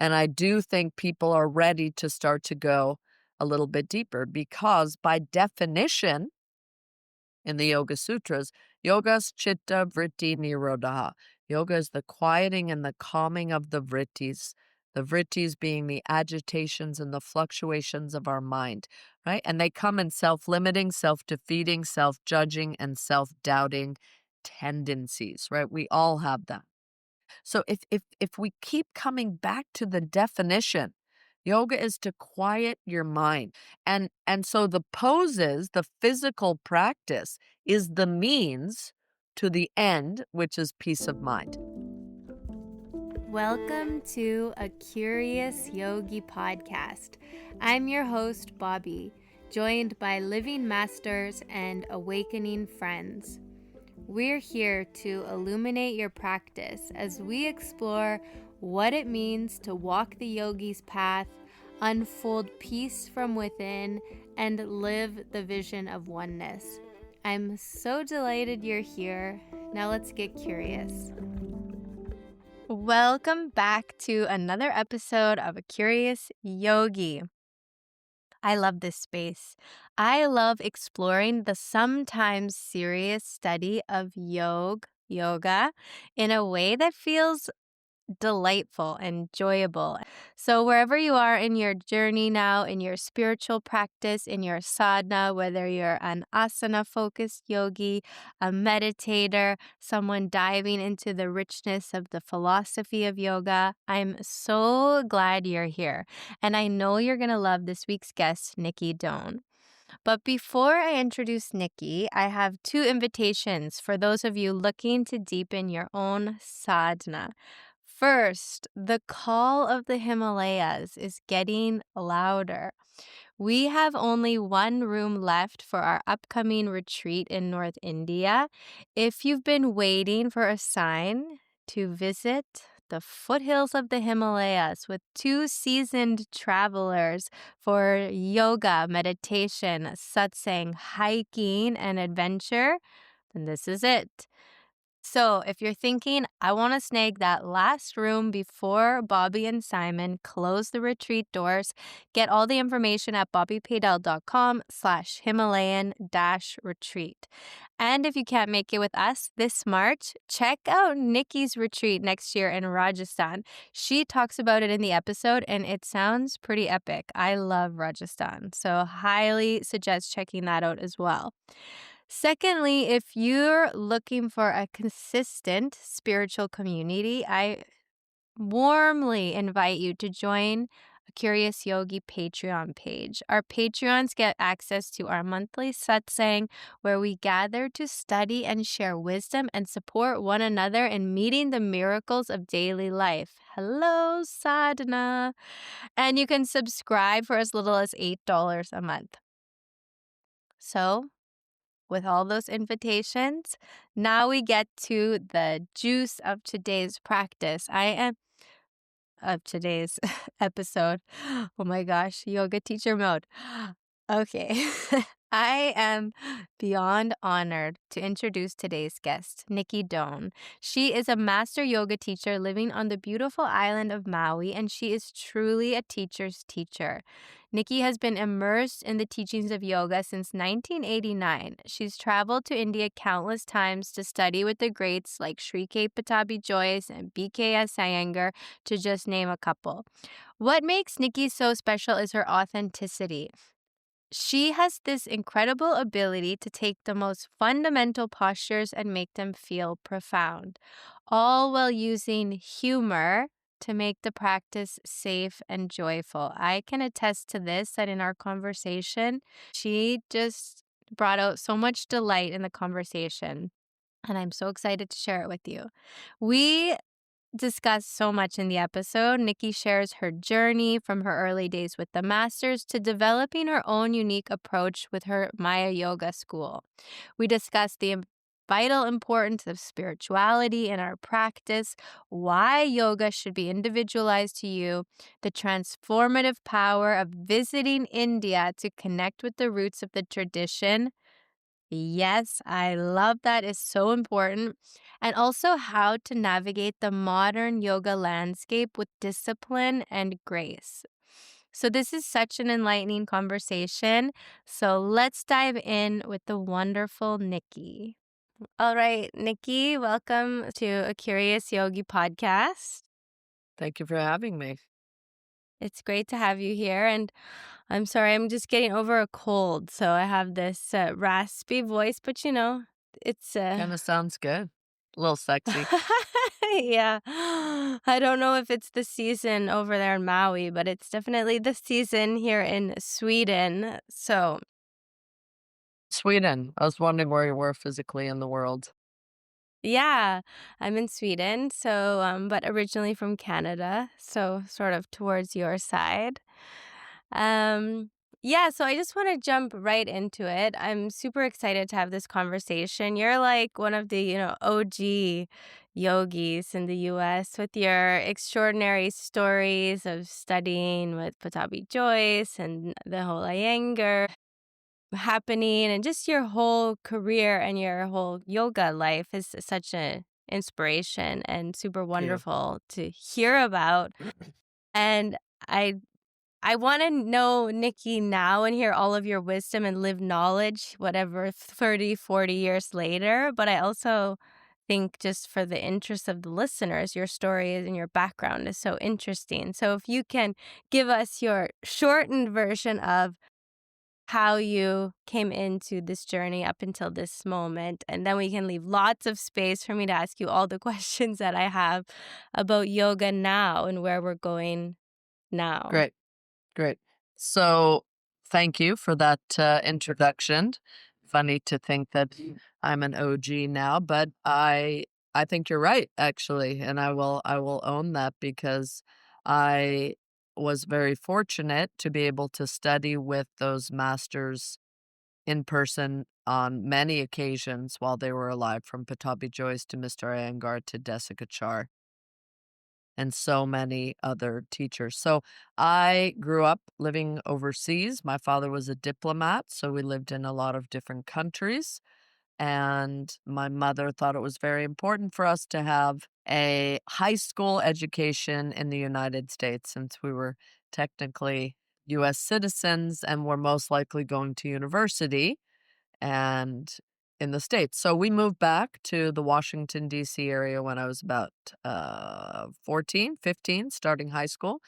And I do think people are ready to start to go a little bit deeper because by definition, in the Yoga Sutras, yoga's chitta vritti nirodha. Yoga is the quieting and the calming of the vrittis being the agitations and the fluctuations of our mind, right? And they come in self-limiting, self-defeating, self-judging, and self-doubting tendencies, right? We all have that. So if we keep coming back to the definition, yoga is to quiet your mind. And so the poses, the physical practice is the means to the end, which is peace of mind. Welcome to a Curious Yogi podcast. I'm your host, Bobby, joined by living masters and awakening friends. We're here to illuminate your practice as we explore what it means to walk the yogi's path, unfold peace from within, and live the vision of oneness. I'm so delighted you're here. Now let's get curious. Welcome back to another episode of A Curious Yogi. I love this space. I love exploring the sometimes serious study of yoga, in a way that feels delightful and enjoyable. So wherever you are in your journey now, in your spiritual practice, in your sadhana, whether you're an asana-focused yogi, a meditator, someone diving into the richness of the philosophy of yoga, I'm so glad you're here. And I know you're going to love this week's guest, Nicki Doane. But before I introduce Nicki, I have two invitations for those of you looking to deepen your own sadhana. First, the call of the Himalayas is getting louder. We have only one room left for our upcoming retreat in North India. If you've been waiting for a sign to visit the foothills of the Himalayas with two seasoned travelers for yoga, meditation, satsang, hiking, and adventure, then this is it. So if you're thinking, I want to snag that last room before Bobby and Simon close the retreat doors, get all the information at bobbypaydell.com/Himalayan-retreat. And if you can't make it with us this March, check out Nicki's retreat next year in Rajasthan. She talks about it in the episode, and it sounds pretty epic. I love Rajasthan, so highly suggest checking that out as well. Secondly, if you're looking for a consistent spiritual community, I warmly invite you to join a Curious Yogi Patreon page. Our Patreons get access to our monthly satsang, where we gather to study and share wisdom and support one another in meeting the miracles of daily life. Hello, Sadhana! And you can subscribe for as little as $8 a month. So, with all those invitations, now we get to the juice of today's practice. Of today's episode. Oh my gosh, yoga teacher mode. Okay. I am beyond honored to introduce today's guest, Nicki Doane. She is a master yoga teacher living on the beautiful island of Maui, and she is truly a teacher's teacher. Nicki has been immersed in the teachings of yoga since 1989. She's traveled to India countless times to study with the greats like Sri Pattabhi Jois and B.K.S. Iyengar, to just name a couple. What makes Nicki so special is her authenticity. She has this incredible ability to take the most fundamental postures and make them feel profound, all while using humor to make the practice safe and joyful. I can attest to this, that in our conversation, she just brought out so much delight in the conversation, and I'm so excited to share it with you. We discussed so much in the episode. Nicki shares her journey from her early days with the masters to developing her own unique approach with her Maya Yoga school. We discussed the vital importance of spirituality in our practice, why yoga should be individualized to you, the transformative power of visiting India to connect with the roots of the tradition, Yes, I love that. It's so important. And also how to navigate the modern yoga landscape with discipline and grace. So, this is such an enlightening conversation. So, let's dive in with the wonderful Nikki. All right, Nikki, welcome to a Curious Yogi podcast. Thank you for having me. It's great to have you here. And I'm sorry, I'm just getting over a cold. So, I have this raspy voice, but it's Kind of sounds good. A little sexy. yeah. I don't know if it's the season over there in Maui, but it's definitely the season here in Sweden. So, Sweden. I was wondering where you were physically in the world. yeah, I'm in Sweden, so but originally from Canada, so sort of towards your side. Um yeah, so I just want to jump right into it. I'm super excited to have this conversation. You're like one of the, OG yogis in the US with your extraordinary stories of studying with Pattabhi Jois and the whole Iyengar happening, and just your whole career and your whole yoga life is such an inspiration and super Thank you. wonderful to hear about. And I I want to know Nikki now and hear all of your wisdom and live knowledge whatever 30, 40 years later, but I also think just for the interest of the listeners, your story and your background is so interesting. So if you can give us your shortened version of how you came into this journey up until this moment. And then we can leave lots of space for me to ask you all the questions that I have about yoga now and where we're going now. Great. Great. So, thank you for that introduction. Funny to think that I'm an OG now, but I think you're right actually, and I will own that because I was very fortunate to be able to study with those masters in person on many occasions while they were alive, from Pattabhi Jois to Mr. Iyengar to Desikachar and so many other teachers. So I grew up living overseas. My father was a diplomat, so we lived in a lot of different countries. And my mother thought it was very important for us to have a high school education in the United States, since we were technically US citizens and were most likely going to university and in the States. So we moved back to the Washington, D.C. area when I was about 14, 15, starting high school.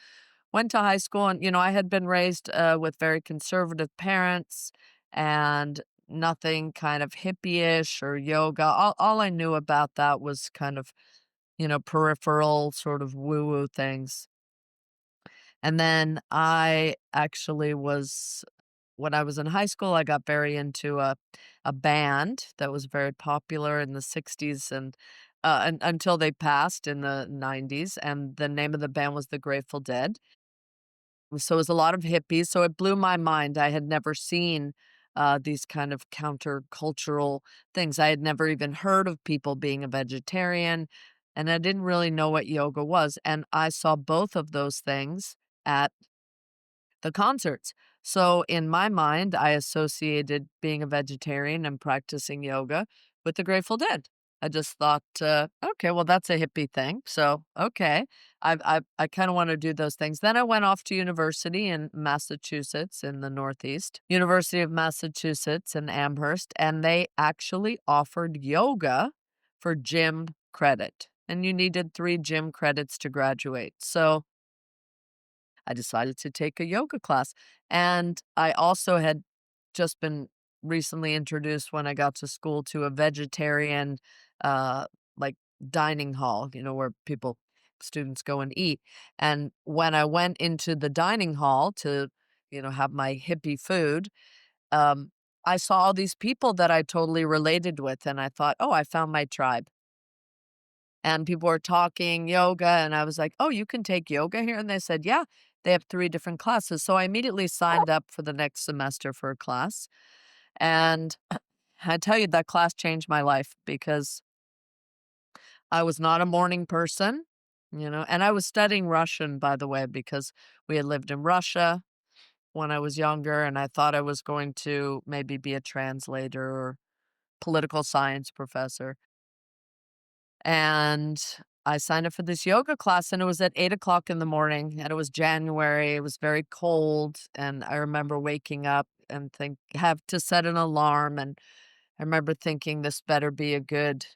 Went to high school, and, I had been raised with very conservative parents and nothing kind of hippie-ish or yoga. All I knew about that was kind of, peripheral sort of woo-woo things. And then I actually was when I was in high school, I got very into a band that was very popular in the '60s and until they passed in the '90s, and the name of the band was the Grateful Dead. So it was a lot of hippies, so it blew my mind. I had never seen, these kind of countercultural things. I had never even heard of people being a vegetarian, and I didn't really know what yoga was, and I saw both of those things at the concerts. So in my mind, I associated being a vegetarian and practicing yoga with the Grateful Dead. I just thought, okay, well, that's a hippie thing. So, okay, I kind of want to do those things. Then I went off to university in Massachusetts in the Northeast, University of Massachusetts in Amherst, and they actually offered yoga for gym credit. And you needed 3 gym credits to graduate. So I decided to take a yoga class. And I also had just been recently introduced when I got to school to a vegetarian, uh, like dining hall, where students go and eat. And when I went into the dining hall to, have my hippie food, um, I saw all these people that I totally related with. And I thought, oh, I found my tribe. And people were talking yoga, and I was like, "Oh, you can take yoga here?" And they said, "Yeah, they have 3 different classes." So I immediately signed up for the next semester for a class, and I tell you, that class changed my life because I was not a morning person, and I was studying Russian, by the way, because we had lived in Russia when I was younger, and I thought I was going to maybe be a translator political science professor. And I signed up for this yoga class, and it was at 8 o'clock in the morning, and it was January. It was very cold, and I remember waking up and have to set an alarm, and I remember thinking this better be a good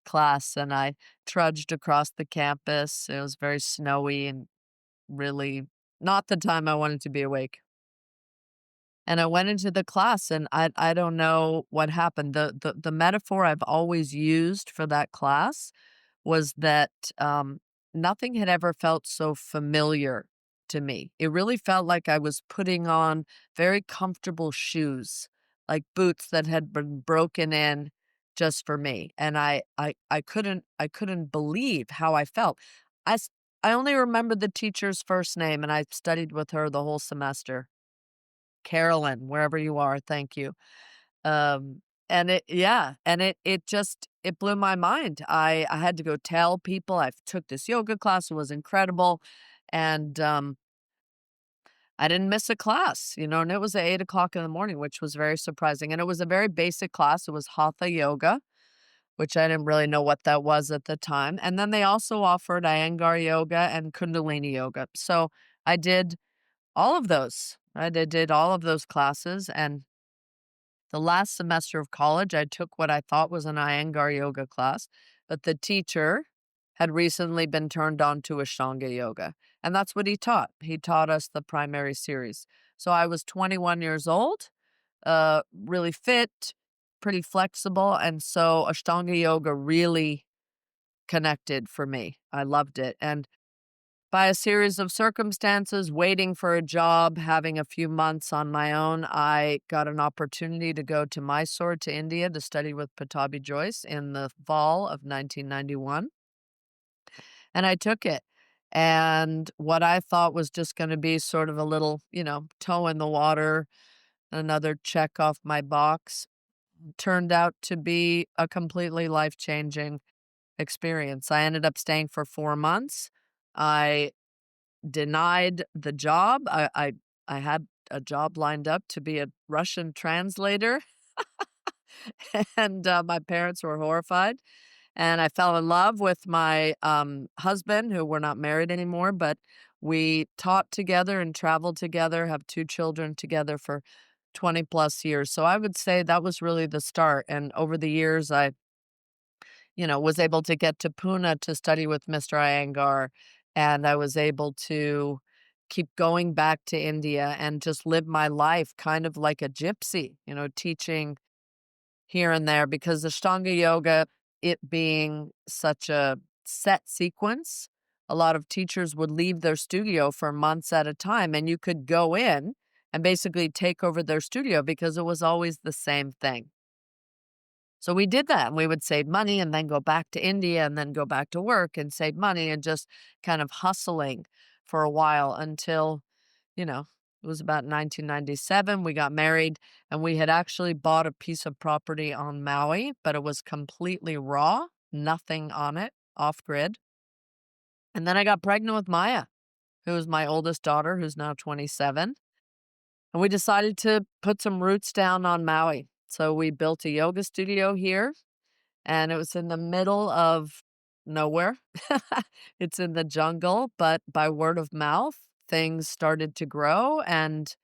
class, and I trudged across the campus. It was very snowy and really not the time I wanted to be awake. And I went into the class, and I don't know what happened. The metaphor I've always used for that class was that, nothing had ever felt so familiar to me. It really felt like I was putting on very comfortable shoes, like boots that had been broken in just for me, and I couldn't believe how I felt. I s I only remember the teacher's first name, and I studied with her the whole semester. Carolyn, wherever you are, thank you. Um, and it just it blew my mind. I had to go tell people I took this yoga class, it was incredible, and, I didn't miss a class, and it was at 8 o'clock in the morning, which was very surprising, and it was a very basic class. It was hatha yoga, which I didn't really know what that was at the time, and then they also offered Iyengar yoga and Kundalini yoga. So, I did all of those. I did all of those classes, and the last semester of college, I took what I thought was an Iyengar yoga class, but the teacher had recently been turned on to Ashtanga yoga, and that's what he taught. He taught us the primary series. So I was 21 years old, really fit, pretty flexible, and so Ashtanga yoga really connected for me. I loved it, and by a series of circumstances, waiting for a job, having a few months on my own, I got an opportunity to go to Mysore to India to study with Pattabhi Jois in the fall of 1991, and I took it. And what I thought was just gonna be sort of a little, toe in the water, another check off my box, turned out to be a completely life-changing experience. I ended up staying for 4 months. I denied the job. I had a job lined up to be a Russian translator, and, my parents were horrified, and I fell in love with my, husband, who we're not married anymore, but we taught together and traveled together, have 2 children together for 20 plus years. So I would say that was really the start, and over the years, I was able to get to Pune to study with Mr. Iyengar, and I was able to keep going back to India and just live my life kind of like a gypsy, teaching here and there because Ashtanga yoga, it being such a set sequence, a lot of teachers would leave their studio for months at a time, and you could go in and basically take over their studio because it was always the same thing. So we did that, and we would save money and then go back to India and then go back to work and save money and just kind of hustling for a while until, it was about 1997. We got married, and we had actually bought a piece of property on Maui, but it was completely raw, nothing on it, off grid. And then I got pregnant with Maya, who is my oldest daughter, who's now 27. And we decided to put some roots down on Maui. So we built a yoga studio here, and it was in the middle of nowhere. It's in the jungle, but by word of mouth, things started to grow and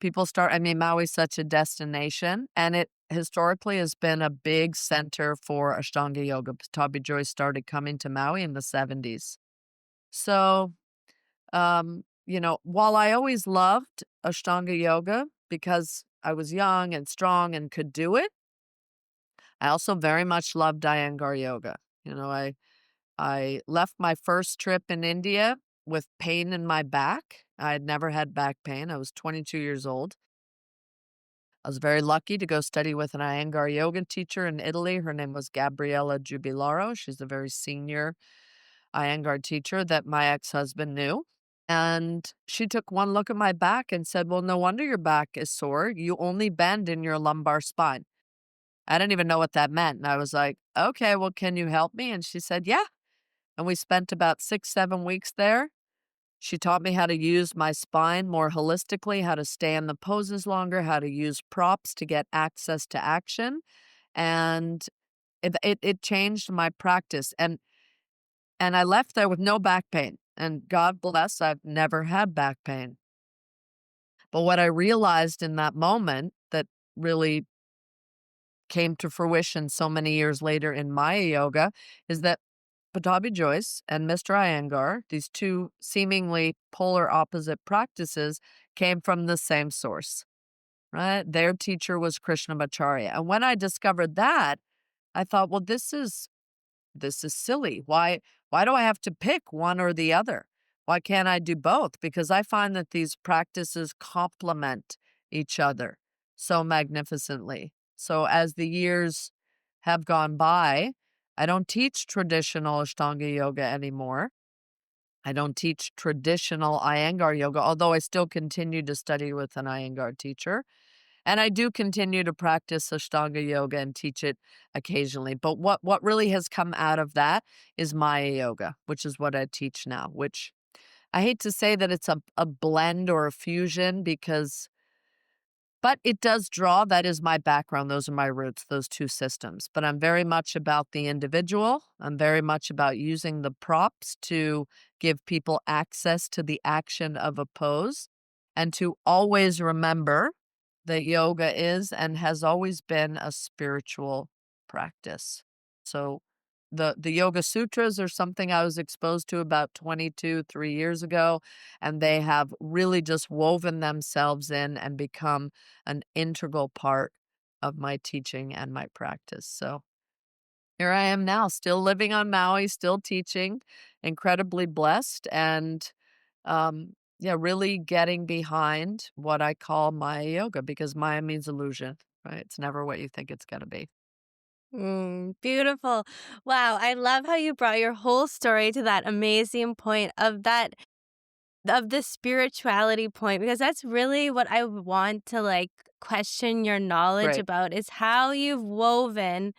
Maui's such a destination, and it historically has been a big center for Ashtanga yoga. Pattabhi Jois started coming to Maui in the 70s. So, while I always loved Ashtanga yoga because I was young and strong and could do it, I also very much loved Iyengar yoga. I left my first trip in India with pain in my back. I had never had back pain. I was 22 years old. I was very lucky to go study with an Iyengar yoga teacher in Italy. Her name was Gabriella Jubilaro. She's a very senior Iyengar teacher that my ex-husband knew. And she took one look at my back and said, "Well, no wonder your back is sore. You only bend in your lumbar spine." I didn't even know what that meant. And I was like, "Okay, well, can you help me?" And she said, "Yeah." And we spent about 6, 7 weeks there. She taught me how to use my spine more holistically, how to stay in the poses longer, how to use props to get access to action. And it changed my practice, and I left there with no back pain, and God bless, I've never had back pain. But what I realized in that moment that really came to fruition so many years later in Maya yoga is that Pattabhi Jois and Mr. Iyengar, these two seemingly polar opposite practices, came from the same source, right? Their teacher was Krishnamacharya. And when I discovered that, I thought, well, this is silly. Why do I have to pick one or the other? Why can't I do both? Because I find that these practices complement each other so magnificently. So as the years have gone by, I don't teach traditional Ashtanga yoga anymore. I don't teach traditional Iyengar yoga, although I still continue to study with an Iyengar teacher. And I do continue to practice Ashtanga yoga and teach it occasionally. But what really has come out of that is Maya yoga, which is what I teach now, which I hate to say that it's a blend or a fusion but it does draw. That is my background. Those are my roots, those two systems. But I'm very much about the individual. I'm very much about using the props to give people access to the action of a pose and to always remember that yoga is and has always been a spiritual practice. So the Yoga Sutras are something I was exposed to about 3 years ago, and they have really just woven themselves in and become an integral part of my teaching and my practice. So here I am now, still living on Maui, still teaching, incredibly blessed, and yeah, really getting behind what I call Maya yoga because Maya means illusion, right? It's never what you think it's going to be. Beautiful. Wow, I love how you brought your whole story to that amazing point of the spirituality point because that's really what I want to like question your knowledge Great. about is how you've woven,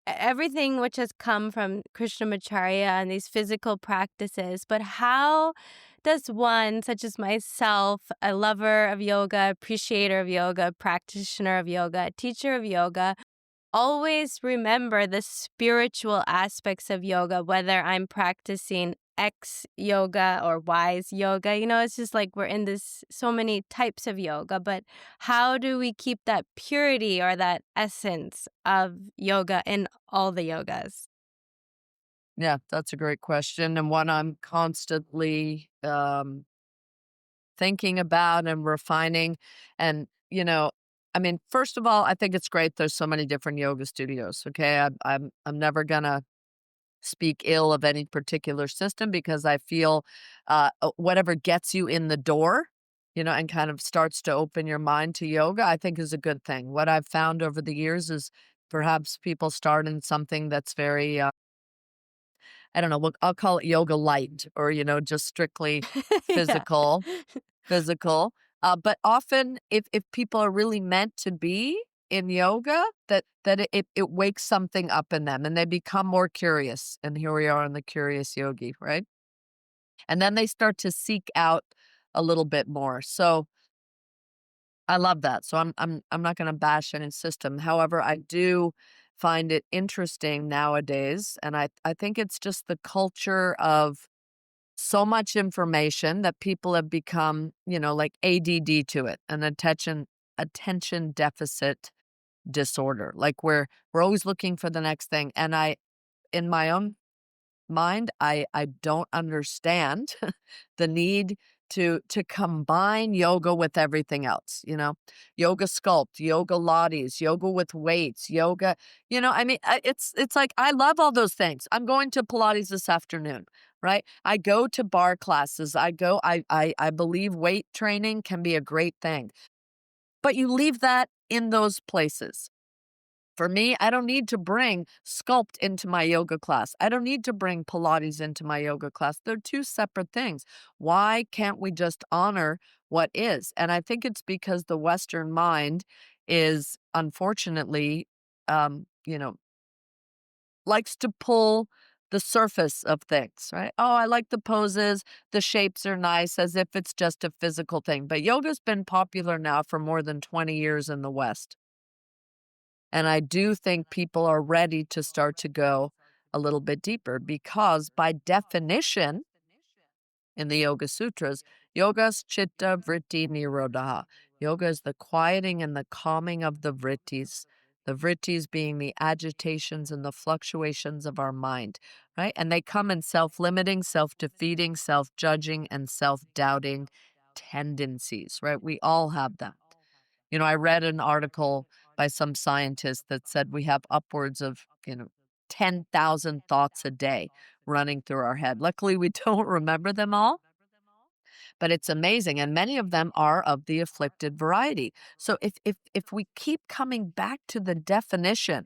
everything which has come from Krishnamacharya and these physical practices, but how does one, such as myself, a lover of yoga, appreciator of yoga, practitioner of yoga, teacher of yoga, always remember the spiritual aspects of yoga, whether I'm practicing X yoga or Y's yoga. It's just like we're in this so many types of yoga, but how do we keep that purity or that essence of yoga in all the yogas? Yeah, that's a great question and one I'm constantly thinking about and refining. And, I mean, first of all, I think it's great there's so many different yoga studios. Okay. I'm never gonna speak ill of any particular system because I feel whatever gets you in the door, and kind of starts to open your mind to yoga, I think is a good thing. What I've found over the years is perhaps people start in something that's very, I don't know, I'll call it yoga light or, just strictly Yeah. physical physical. But often if people are really meant to be in yoga, that it wakes something up in them and they become more curious. And here we are in the curious yogi, right? And then they start to seek out a little bit more. So I love that. So I'm not going to bash any system. However, I do find it interesting nowadays, and I think it's just the culture of so much information that people have become, like ADD to it, an attention deficit disorder. Like we're always looking for the next thing. And in my own mind, I don't understand the need to combine yoga with everything else, yoga sculpt, yoga lattes, yoga with weights, yoga, I mean, it's like I love all those things. I'm going to Pilates this afternoon, right? I go to bar classes. I believe weight training can be a great thing. But you leave that in those places. For me, I don't need to bring sculpt into my yoga class. I don't need to bring Pilates into my yoga class. They're two separate things. Why can't we just honor what is? And I think it's because the Western mind is unfortunately, likes to pull the surface of things, right? Oh, I like the poses. The shapes are nice as if it's just a physical thing. But yoga's been popular now for more than 20 years in the West. And I do think people are ready to start to go a little bit deeper because, by definition, in the Yoga Sutras, yoga's chitta vritti nirodha. Yoga is the quieting and the calming of the vrittis being the agitations and the fluctuations of our mind, right? And they come in self-limiting, self-defeating, self-judging, and self-doubting tendencies, right? We all have them. I read an article by some scientist that said we have upwards of, 10,000 thoughts a day running through our head. Luckily, we don't remember them all, but it's amazing, and many of them are of the afflicted variety. So if we keep coming back to the definition,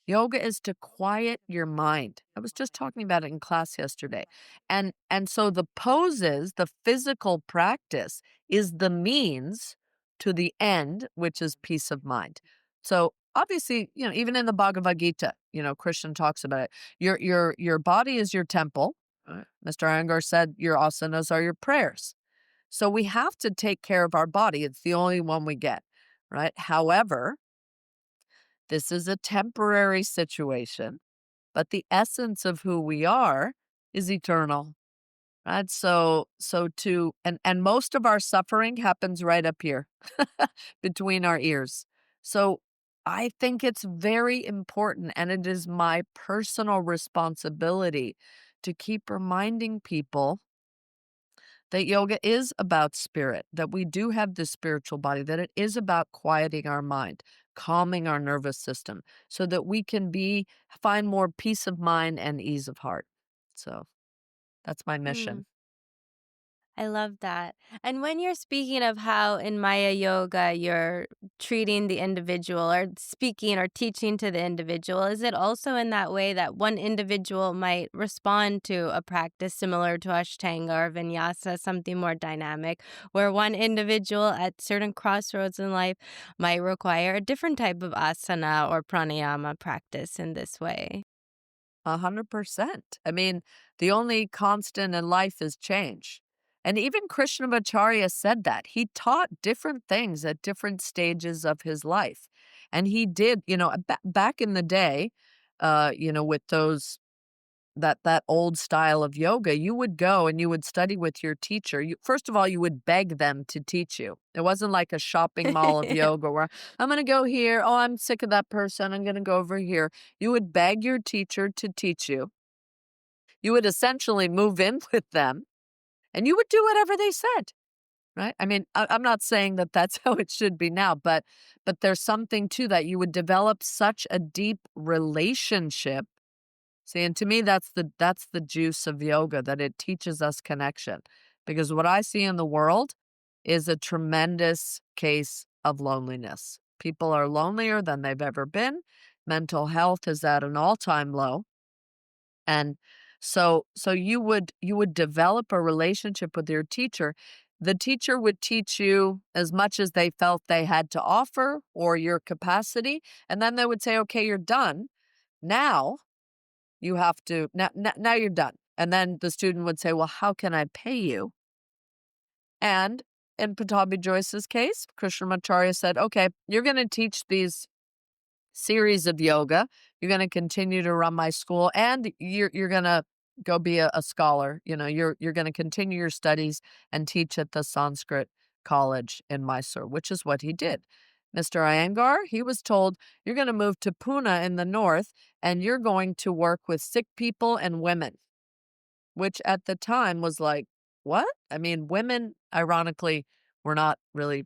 yoga is to quiet your mind. I was just talking about it in class yesterday. And so the poses, the physical practice is the means to the end, which is peace of mind. So obviously, even in the Bhagavad Gita, Krishna talks about it. Your body is your temple. Mr. Iyengar said your asanas are your prayers. So we have to take care of our body. It's the only one we get, right? However, this is a temporary situation, but the essence of who we are is eternal, right? And most of our suffering happens right up here between our ears. So I think it's very important, and it is my personal responsibility to keep reminding people that yoga is about spirit, that we do have this spiritual body, that it is about quieting our mind, calming our nervous system, so that we can find more peace of mind and ease of heart. So that's my Hmm. mission. I love that. And when you're speaking of how in Maya Yoga you're treating the individual or speaking or teaching to the individual, is it also in that way that one individual might respond to a practice similar to Ashtanga or Vinyasa, something more dynamic, where one individual at certain crossroads in life might require a different type of asana or pranayama practice in this way? 100%. I mean, the only constant in life is change. And even Krishnamacharya said that. He taught different things at different stages of his life. And he did, back in the day, with that old style of yoga, you would go and you would study with your teacher. First of all, you would beg them to teach you. It wasn't like a shopping mall of yoga where I'm going to go here. Oh, I'm sick of that person. I'm going to go over here. You would beg your teacher to teach you. You would essentially move in with them and you would do whatever they said. Right. I mean, I'm not saying that that's how it should be now, but there's something to that. You would develop such a deep relationship. See, and to me, that's the juice of yoga, that it teaches us connection. Because what I see in the world is a tremendous case of loneliness. People are lonelier than they've ever been. Mental health is at an all-time low. And so you would develop a relationship with your teacher. The teacher would teach you as much as they felt they had to offer or your capacity, and then they would say, "Okay, you're done. Now you have to now you're done." And then the student would say, "Well, how can I pay you?" And in Pattabhi Jois's case, Krishnamacharya said, "Okay, you're going to teach these series of yoga. You're going to continue to run my school, and you're going to go be a scholar. You're going to continue your studies and teach at the Sanskrit college in Mysore," which is what he did. Mr. Iyengar, he was told, "You're going to move to Pune in the north, and you're going to work with sick people and women," which at the time was like, what? I mean, women, ironically, were not really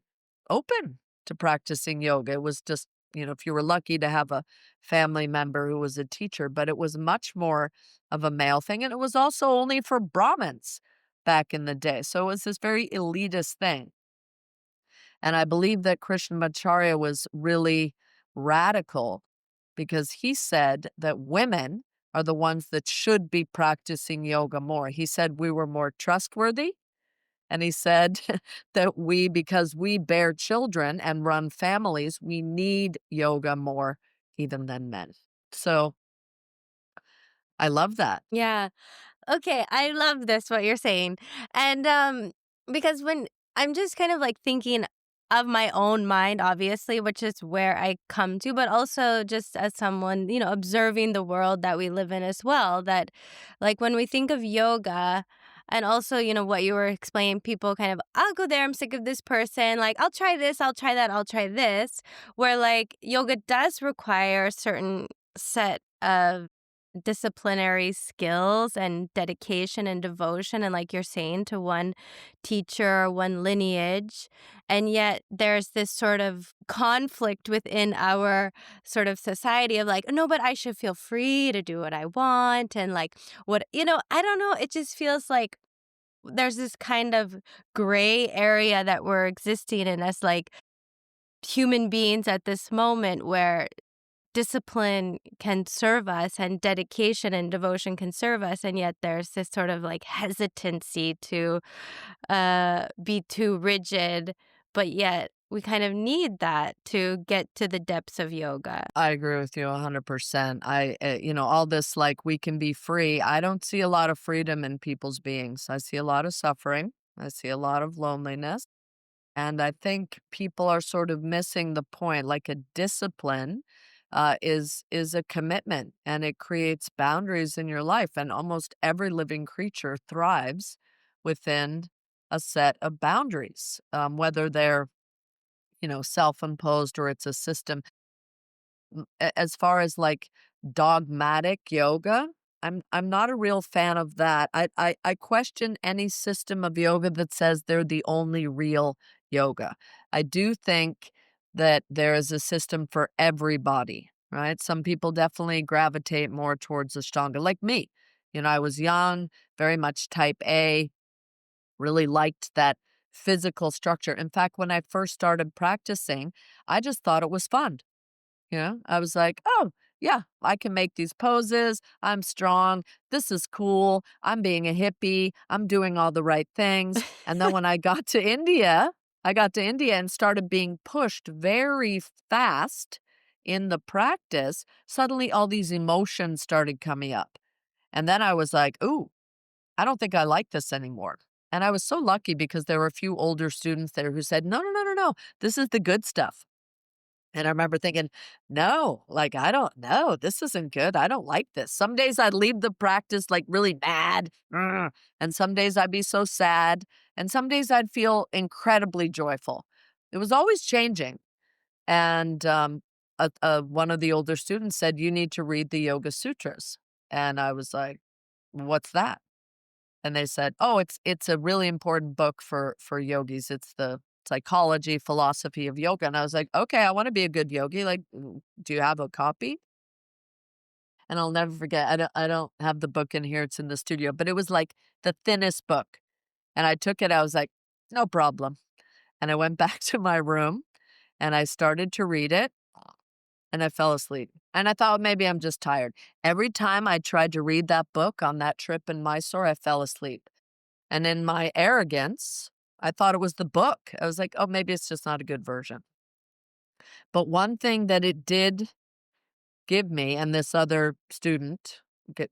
open to practicing yoga. It was just, if you were lucky to have a family member who was a teacher, but it was much more of a male thing. And it was also only for Brahmins back in the day. So it was this very elitist thing. And I believe that Krishnamacharya was really radical because he said that women are the ones that should be practicing yoga more. He said we were more trustworthy. And he said that because we bear children and run families, we need yoga more even than men. So I love that. Yeah. Okay, I love this what you're saying. And because when I'm just kind of like thinking of my own mind, obviously, which is where I come to, but also just as someone, observing the world that we live in as well. That, like, when we think of yoga, and also, what you were explaining, people kind of, I'll go there, I'm sick of this person, like, I'll try this, I'll try that, I'll try this, where like yoga does require a certain set of disciplinary skills and dedication and devotion, and like you're saying, to one teacher or one lineage. And yet there's this sort of conflict within our sort of society of like, no, but I should feel free to do what I want. And like, I don't know, it just feels like there's this kind of gray area that we're existing in as like human beings at this moment, where discipline can serve us and dedication and devotion can serve us, and yet there's this sort of like hesitancy to be too rigid, but yet we kind of need that to get to the depths of yoga. I agree with you 100%. All this like we can be free. I don't see a lot of freedom in people's beings. I see a lot of suffering. I see a lot of loneliness. And I think people are sort of missing the point. Like a discipline is a commitment, and it creates boundaries in your life. And almost every living creature thrives within a set of boundaries, whether they're self-imposed or it's a system. As far as like dogmatic yoga, I'm not a real fan of that. I question any system of yoga that says they're the only real yoga. I do think that there is a system for everybody, right? Some people definitely gravitate more towards Ashtanga, like me. I was young, very much type A, really liked that physical structure. In fact, when I first started practicing, I just thought it was fun. I was like, oh, yeah, I can make these poses. I'm strong. This is cool. I'm being a hippie. I'm doing all the right things. And then when I got to India and started being pushed very fast in the practice. Suddenly, all these emotions started coming up. And then I was like, ooh, I don't think I like this anymore. And I was so lucky because there were a few older students there who said, no, no, no, no, no, this is the good stuff. And I remember thinking, no, like, I don't know. This isn't good. I don't like this. Some days I'd leave the practice like really mad. And some days I'd be so sad. And some days I'd feel incredibly joyful. It was always changing. And one of the older students said, you need to read the Yoga Sutras. And I was like, what's that? And they said, oh, it's a really important book for yogis. It's the psychology, philosophy of yoga. And I was like, okay, I want to be a good yogi. Like, do you have a copy? And I'll never forget. I don't have the book in here. It's in the studio, but it was like the thinnest book. And I took it. I was like, no problem. And I went back to my room and I started to read it and I fell asleep. And I thought maybe I'm just tired. Every time I tried to read that book on that trip in Mysore, I fell asleep. And in my arrogance, I thought it was the book. I was like, oh, maybe it's just not a good version. But one thing that it did give me, and this other student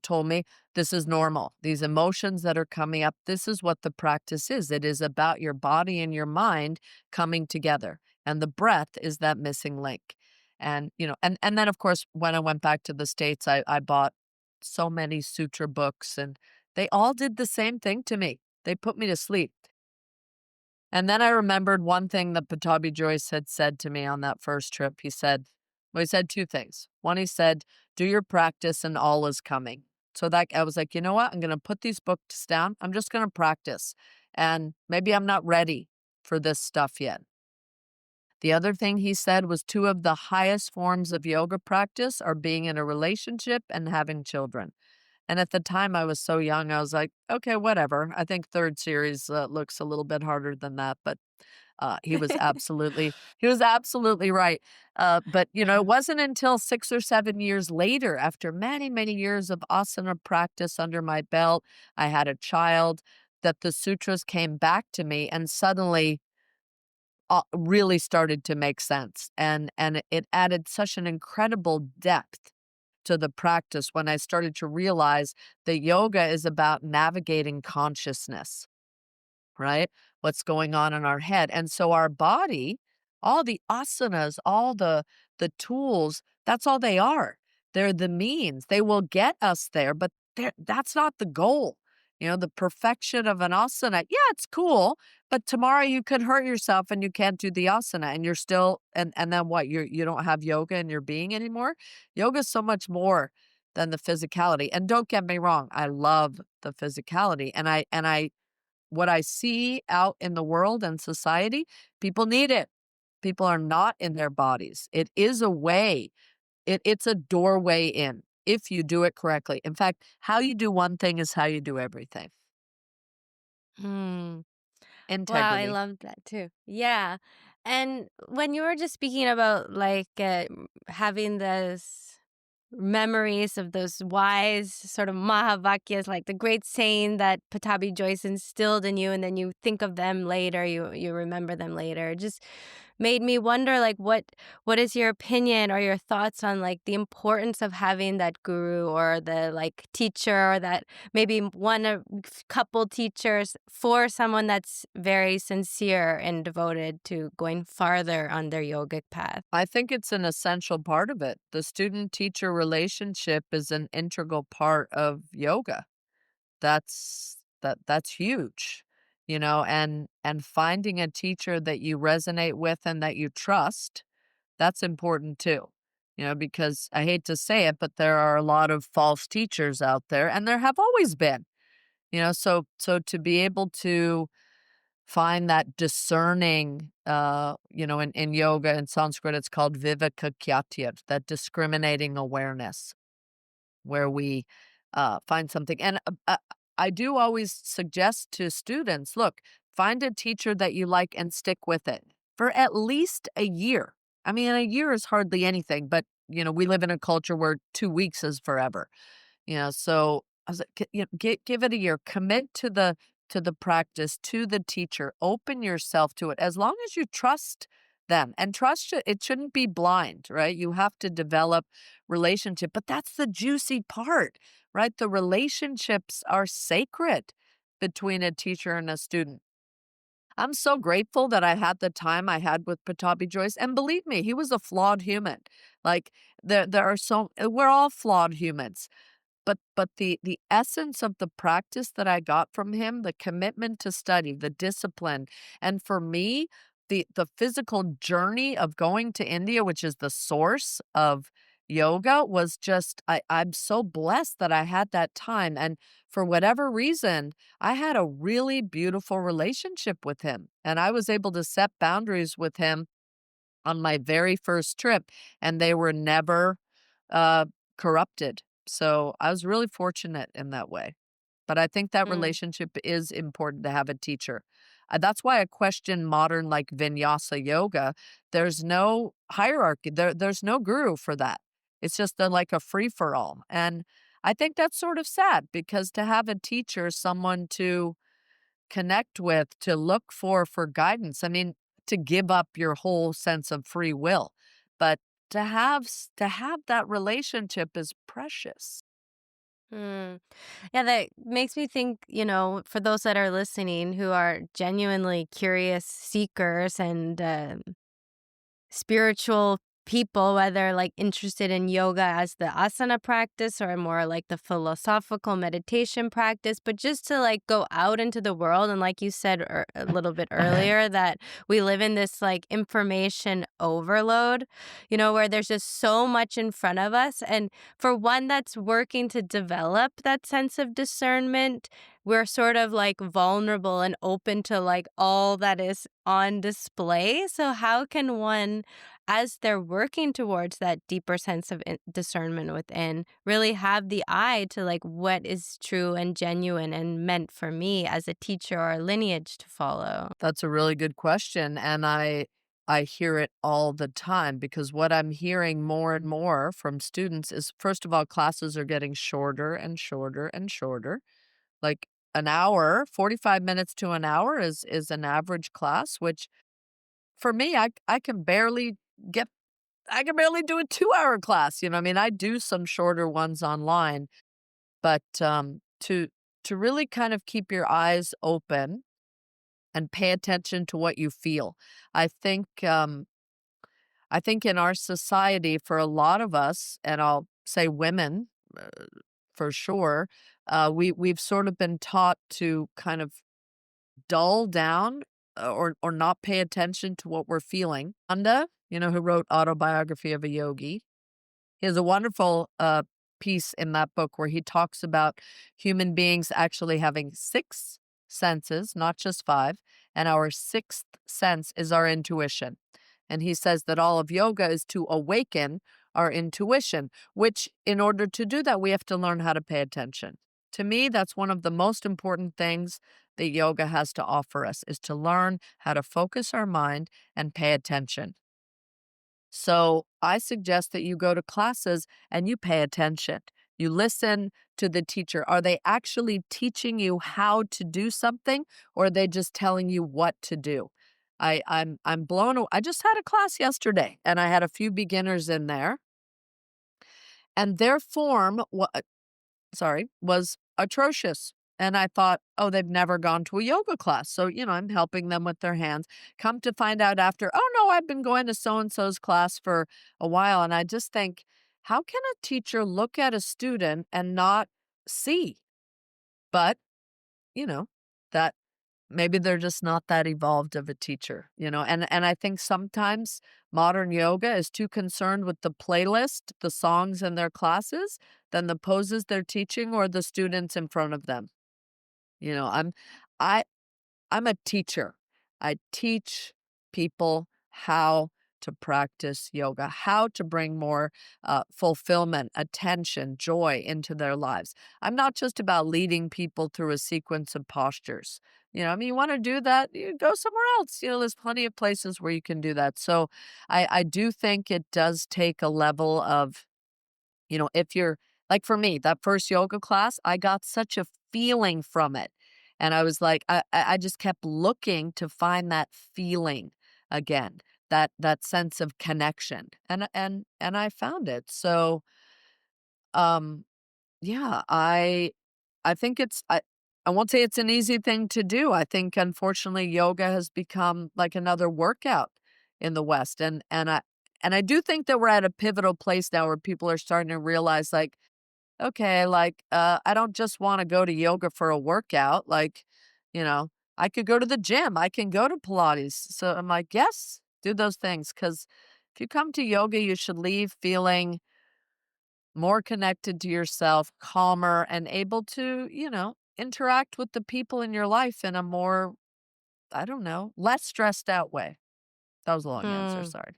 told me, this is normal. These emotions that are coming up, this is what the practice is. It is about your body and your mind coming together. And the breath is that missing link. And, and then, of course, when I went back to the States, I bought so many sutra books, and they all did the same thing to me. They put me to sleep. And then I remembered one thing that Pattabhi Jois had said to me on that first trip. He said two things. One, he said, do your practice and all is coming. So that I was like, you know what? I'm going to put these books down. I'm just going to practice. And maybe I'm not ready for this stuff yet. The other thing he said was two of the highest forms of yoga practice are being in a relationship and having children. And at the time I was so young, I was like, okay, whatever. I think third series looks a little bit harder than that, but he was absolutely right. But it wasn't until 6 or 7 years later, after many, many years of asana practice under my belt, I had a child, that the sutras came back to me and suddenly really started to make sense. And it added such an incredible depth to the practice when I started to realize that yoga is about navigating consciousness, right? What's going on in our head. And so our body all the asanas, all the tools, that's all they are. They're the means. They will get us there, but that's not the goal. The perfection of an asana, yeah, it's cool, but tomorrow you could hurt yourself and you can't do the asana and you're still and then what? You don't have yoga in your being anymore? Yoga is so much more than the physicality. And don't get me wrong, I love the physicality. And I what I see out in the world and society, people need it. People are not in their bodies. It is a way. It's a doorway in if you do it correctly. In fact, how you do one thing is how you do everything. Hmm. Wow, I Integrity. love that too. Yeah. And when you were just speaking about like having this memories of those wise sort of Mahavakyas, like the great saying that Pattabhi Jois instilled in you, and then you think of them later, you remember them later. It just made me wonder, like, what is your opinion or your thoughts on like the importance of having that guru or the like teacher, or that maybe one or couple teachers for someone that's very sincere and devoted to going farther on their yogic path? I think it's an essential part of it. The student-teacher relationship is an integral part of yoga. That's huge, and finding a teacher that you resonate with and that you trust, that's important too. Because I hate to say it, but there are a lot of false teachers out there, and there have always been. So to be able to find that discerning, in yoga and Sanskrit, it's called viveka, that discriminating awareness where we find something. And I do always suggest to students, look, find a teacher that you like and stick with it for at least a year. I mean, a year is hardly anything, but we live in a culture where 2 weeks is forever. So I was like, give it a year, commit to the practice, to the teacher, open yourself to it as long as you trust them. And trust, it shouldn't be blind, right? You have to develop relationship, but that's the juicy part, right? The relationships are sacred between a teacher and a student. I'm so grateful that I had the time I had with Pattabhi Jois, and believe me, he was a flawed human. Like there are we're all flawed humans, but the essence of the practice that I got from him, the commitment to study, the discipline, and for me, the physical journey of going to India, which is the source of yoga, was just I'm so blessed that I had that time. And for whatever reason, I had a really beautiful relationship with him. And I was able to set boundaries with him on my very first trip, and they were never uh, corrupted. So I was really fortunate in that way. But I think that Mm. relationship is important to have a teacher. That's why I question modern like vinyasa yoga. There's no hierarchy. There's no guru for that. It's just like a free for all. And I think that's sort of sad because to have a teacher, someone to connect with, to look for guidance. I mean, to give up your whole sense of free will, but to have that relationship is precious. Hmm. Yeah, that makes me think, for those that are listening who are genuinely curious seekers and spiritual people, whether like interested in yoga as the asana practice or more like the philosophical meditation practice, but just to like go out into the world. And like you said a little bit earlier, that we live in this like information overload, where there's just so much in front of us. And for one that's working to develop that sense of discernment, we're sort of like vulnerable and open to like all that is on display. So, how can one, as they're working towards that deeper sense of discernment within, really have the eye to like what is true and genuine and meant for me as a teacher or a lineage to follow? That's a really good question, and I hear it all the time because what I'm hearing more and more from students is, first of all, classes are getting shorter and shorter and shorter. Like an hour, 45 minutes to an hour is an average class, which for me, I can barely get I can barely do a 2-hour class. I mean, I do some shorter ones online, but to really kind of keep your eyes open and pay attention to what you feel. I think I think in our society, for a lot of us, and I'll say women for sure, we've sort of been taught to kind of dull down or not pay attention to what we're feeling. Anda, who wrote Autobiography of a Yogi, he has a wonderful piece in that book where he talks about human beings actually having six senses, not just five, and our sixth sense is our intuition. And he says that all of yoga is to awaken our intuition, which in order to do that, we have to learn how to pay attention. To me, that's one of the most important things that yoga has to offer us, is to learn how to focus our mind and pay attention. So I suggest that you go to classes and you pay attention. You listen to the teacher. Are they actually teaching you how to do something, or are they just telling you what to do? I'm blown away. I just had a class yesterday and I had a few beginners in there, and their form was atrocious. And I thought, oh, they've never gone to a yoga class. So, I'm helping them with their hands. Come to find out after, oh, no, I've been going to so and so's class for a while. And I just think, how can a teacher look at a student and not see? But, that maybe they're just not that evolved of a teacher, and I think sometimes modern yoga is too concerned with the playlist, the songs in their classes, than the poses they're teaching or the students in front of them. You know, I'm I I'm a teacher. I teach people how to practice yoga, how to bring more fulfillment, attention, joy into their lives. I'm not just about leading people through a sequence of postures. You want to do that, you go somewhere else. There's plenty of places where you can do that. So I do think it does take a level of, if you're like for me, that first yoga class, I got such a feeling from it. And I was like, I just kept looking to find that feeling again, that sense of connection. And I found it. So um yeah, I think I won't say it's an easy thing to do. I think unfortunately yoga has become like another workout in the West. And I do think that we're at a pivotal place now where people are starting to realize, like, okay, like, I don't just wanna go to yoga for a workout, like, you know, I could go to the gym, I can go to Pilates, so I'm like, "Yes, do those things, because if you come to yoga, you should leave feeling more connected to yourself, calmer, and able to, interact with the people in your life in a more, I don't know, less stressed out way." That was a long answer, Hmm. sorry.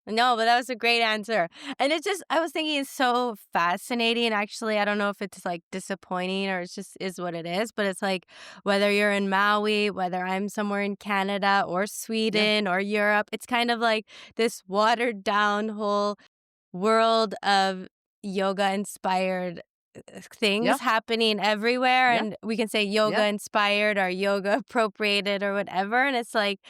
No, but that was a great answer. And it's just, I was thinking it's so fascinating. Actually, I don't know if it's like disappointing or it's just is what it is, but it's like whether you're in Maui, whether I'm somewhere in Canada or Yeah, Sweden or Europe, it's kind of like this watered down whole world of yoga inspired yeah, things happening everywhere. yeah, And we can say yoga yeah, inspired or yoga appropriated or whatever. And it's like,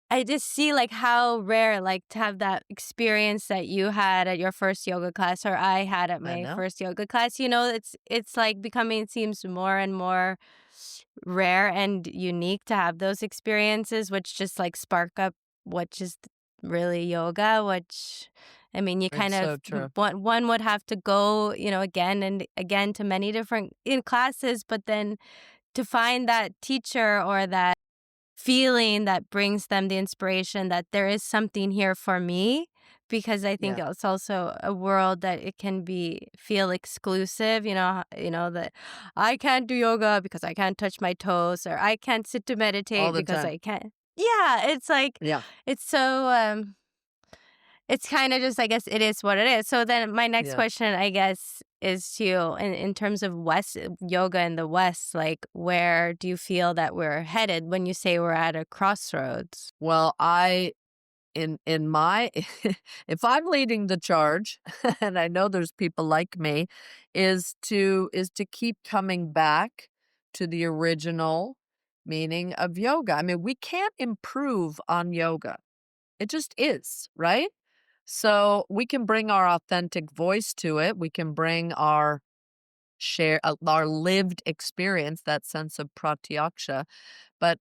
I just see, like, how rare, like, to have that experience that you had at your first yoga class or I had at I my know. first yoga class, it's, like, becoming it seems more and more rare and unique to have those experiences, which just, like, spark up what just really yoga, which, I mean, you kind It's of so true. one would have to go, again and again to many different in classes, but then to find that teacher or that feeling that brings them the inspiration that there is something here for me, because I think Yeah, it's also a world that it can be feel exclusive, that I can't do yoga because I can't touch my toes or I can't sit to all meditate the because time. I can't. Yeah, it's like Yeah, it's so it's kind of just, I guess it is what it is. So then my next yeah. question, I guess, is to you in terms of West yoga in the West, like where do you feel that we're headed when you say we're at a crossroads? Well, in my if I'm leading the charge, and I know there's people like me, is to keep coming back to the original meaning of yoga. I mean, we can't improve on yoga. It just is, right? So we can bring our authentic voice to it. We can bring our lived experience, that sense of pratyaksha. But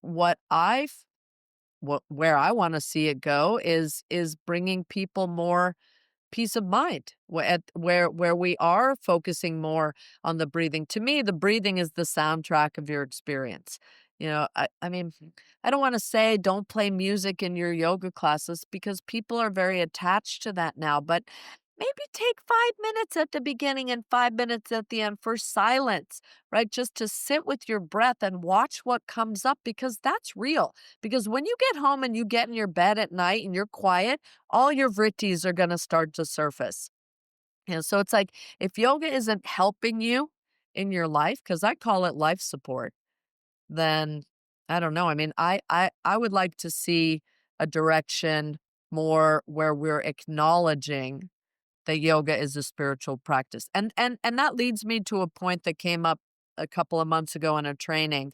what I where I want to see it go is bringing people more peace of mind where we are focusing more on the breathing. To me, the breathing is the soundtrack of your experience. I mean, I don't want to say don't play music in your yoga classes because people are very attached to that now, but maybe take 5 minutes at the beginning and 5 minutes at the end for silence, right? Just to sit with your breath and watch what comes up because that's real. Because when you get home and you get in your bed at night and you're quiet, all your vrittis are going to start to surface. So it's like if yoga isn't helping you in your life, because I call it life support, then I don't know. I mean, I would like to see a direction more where we're acknowledging that yoga is a spiritual practice. And that leads me to a point that came up a couple of months ago in a training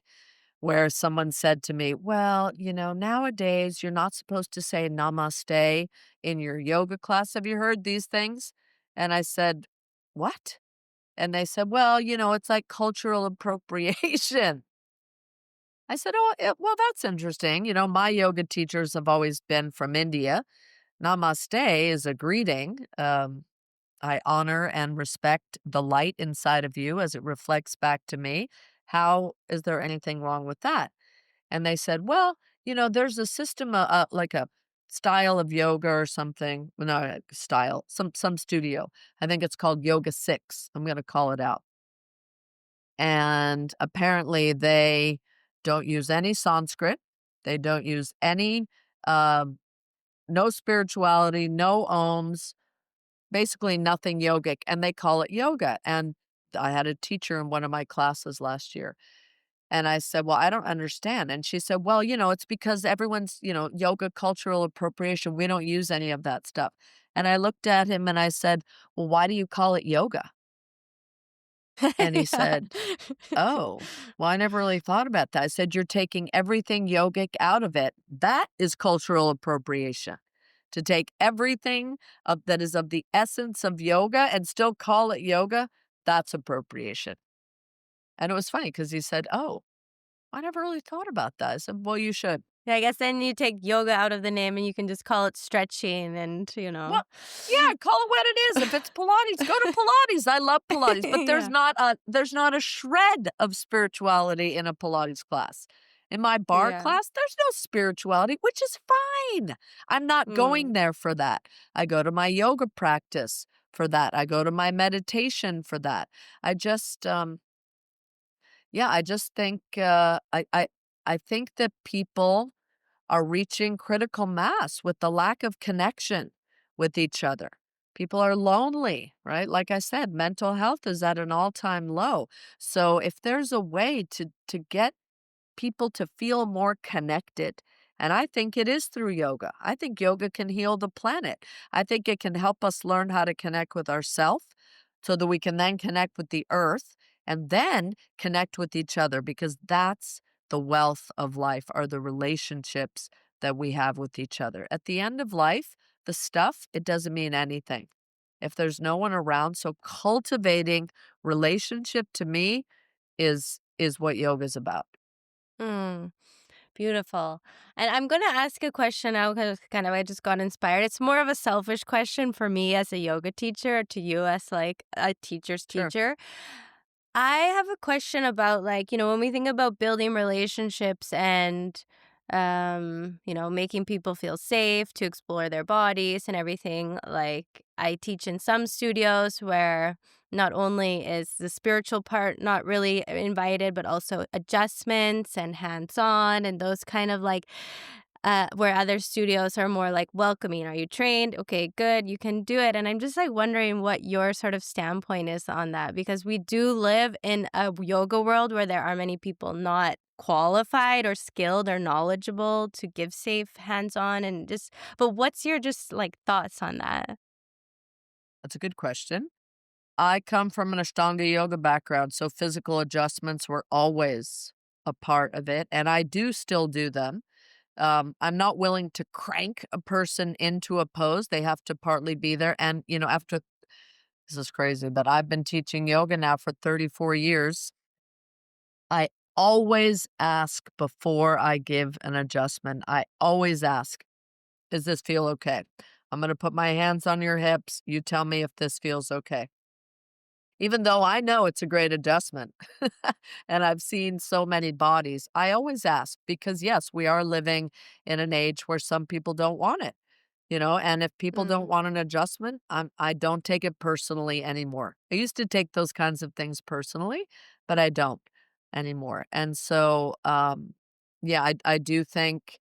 where someone said to me, "Well, nowadays you're not supposed to say namaste in your yoga class. Have you heard these things?" And I said, "What?" And they said, "Well, it's like cultural appropriation." I said, "Oh, well, that's interesting. My yoga teachers have always been from India. Namaste is a greeting. I honor and respect the light inside of you as it reflects back to me. How is there anything wrong with that?" And they said, "Well, there's a system, like a style of yoga or something. Well, not a style, some studio. I think it's called Yoga 6. I'm going to call it out. And apparently they don't use any Sanskrit. They don't use any, um, no spirituality, no ohms, basically nothing yogic, and they call it yoga." And I had a teacher in one of my classes last year, and I said, "Well, I don't understand." And she said, "Well, it's because everyone's, yoga cultural appropriation. We don't use any of that stuff." And I looked at him and I said, "Well, why do you call it yoga?" And he Yeah. said, "Oh, well, I never really thought about that." I said, "You're taking everything yogic out of it. That is cultural appropriation. To take everything that is of the essence of yoga and still call it yoga, that's appropriation." And it was funny because he said, "Oh, I never really thought about that." I said, "Well, you should." Yeah, I guess then you take yoga out of the name and you can just call it stretching and, Well, yeah, call it what it is. If it's Pilates, go to Pilates. I love Pilates, but Yeah. there's not a shred of spirituality in a Pilates class. In my bar Yeah. class, there's no spirituality, which is fine. I'm not going Mm. there for that. I go to my yoga practice for that. I go to my meditation for that. I just yeah, I just think I think that people are reaching critical mass with the lack of connection with each other. People are lonely, right? Like I said, mental health is at an all-time low. So if there's a way to get people to feel more connected. And I think it is through yoga. I think yoga can heal the planet. I think it can help us learn how to connect with ourselves so that we can then connect with the earth and then connect with each other because that's the wealth of life are the relationships that we have with each other. At the end of life, the stuff, it doesn't mean anything if there's no one around. So cultivating relationship to me is what yoga is about. Mm. Beautiful. And I'm going to ask a question now because kind of I just got inspired. It's more of a selfish question for me as a yoga teacher to you as like a teacher's Sure. teacher. I have a question about when we think about building relationships and making people feel safe to explore their bodies and everything. Like I teach in some studios where not only is the spiritual part not really invited, but also adjustments and hands-on and those kind of where other studios are more like welcoming. Are you trained? Okay, good. You can do it. And I'm just like wondering what your sort of standpoint is on that because we do live in a yoga world where there are many people not qualified or skilled or knowledgeable to give safe hands-on but what's your just like thoughts on that? That's a good question. I come from an Ashtanga yoga background, so physical adjustments were always a part of it, and I do still do them. I'm not willing to crank a person into a pose. They have to partly be there. And, after this is crazy, but I've been teaching yoga now for 34 years. I always ask before I give an adjustment. I always ask, does this feel okay? I'm going to put my hands on your hips. You tell me if this feels okay. Even though I know it's a great adjustment and I've seen so many bodies, I always ask because, yes, we are living in an age where some people don't want it, and if people don't Mm. want an adjustment, I don't take it personally anymore. I used to take those kinds of things personally, but I don't anymore. And so, yeah, I do think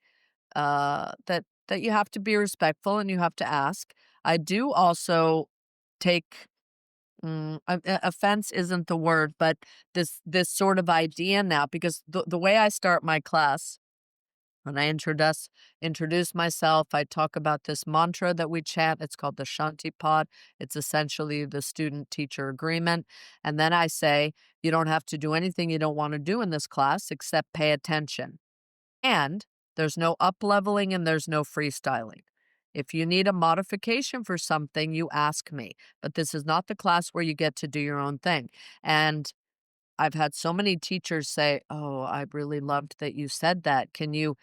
that you have to be respectful and you have to ask. I do also take offense isn't the word, but this sort of idea now, because the way I start my class, when I introduce myself, I talk about this mantra that we chant. It's called the Shanti Pod. It's essentially the student teacher agreement. And then I say, you don't have to do anything you don't want to do in this class except pay attention. And there's no up-leveling and there's no freestyling. If you need a modification for something, you ask me. But this is not the class where you get to do your own thing. And I've had so many teachers say, "Oh, I really loved that you said that. Can you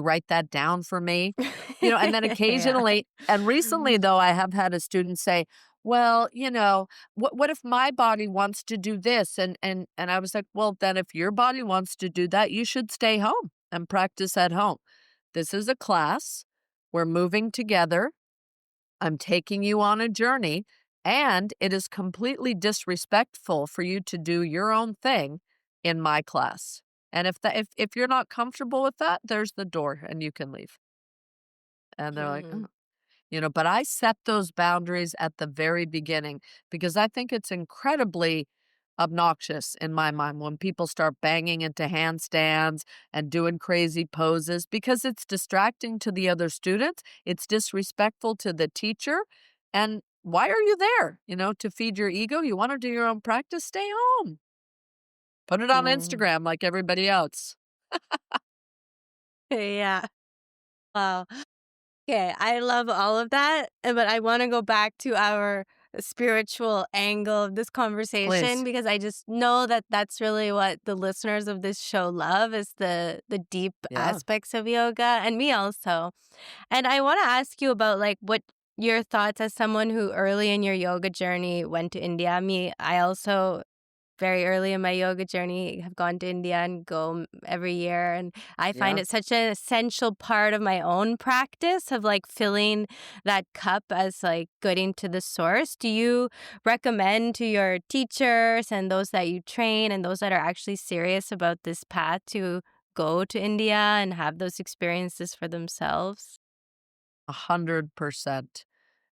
write that down for me?" And then Yeah. occasionally and recently though, I have had a student say, "Well, what if my body wants to do this?" And I was like, "Well, then if your body wants to do that, you should stay home and practice at home. This is a class. We're moving together. I'm taking you on a journey, and it is completely disrespectful for you to do your own thing in my class. And if you're not comfortable with that, there's the door and you can leave." And they're like, Mm. "Oh." But I set those boundaries at the very beginning because I think it's incredibly obnoxious in my mind when people start banging into handstands and doing crazy poses because it's distracting to the other students. It's disrespectful to the teacher. And why are you there? To feed your ego? You want to do your own practice? Stay home. Put it on Mm. Instagram like everybody else. Yeah. Wow. Okay, I love all of that, but I want to go back to our spiritual angle of this conversation Please. because I just know that that's really what the listeners of this show love is the deep Yeah. aspects of yoga and me also. And I want to ask you about like what your thoughts as someone who early in your yoga journey went to India. Me, I also very early in my yoga journey have gone to India and go every year, and I find Yeah. it such an essential part of my own practice of like filling that cup as like getting to the source. Do you recommend to your teachers and those that you train and those that are actually serious about this path to go to India and have those experiences for themselves? 100%.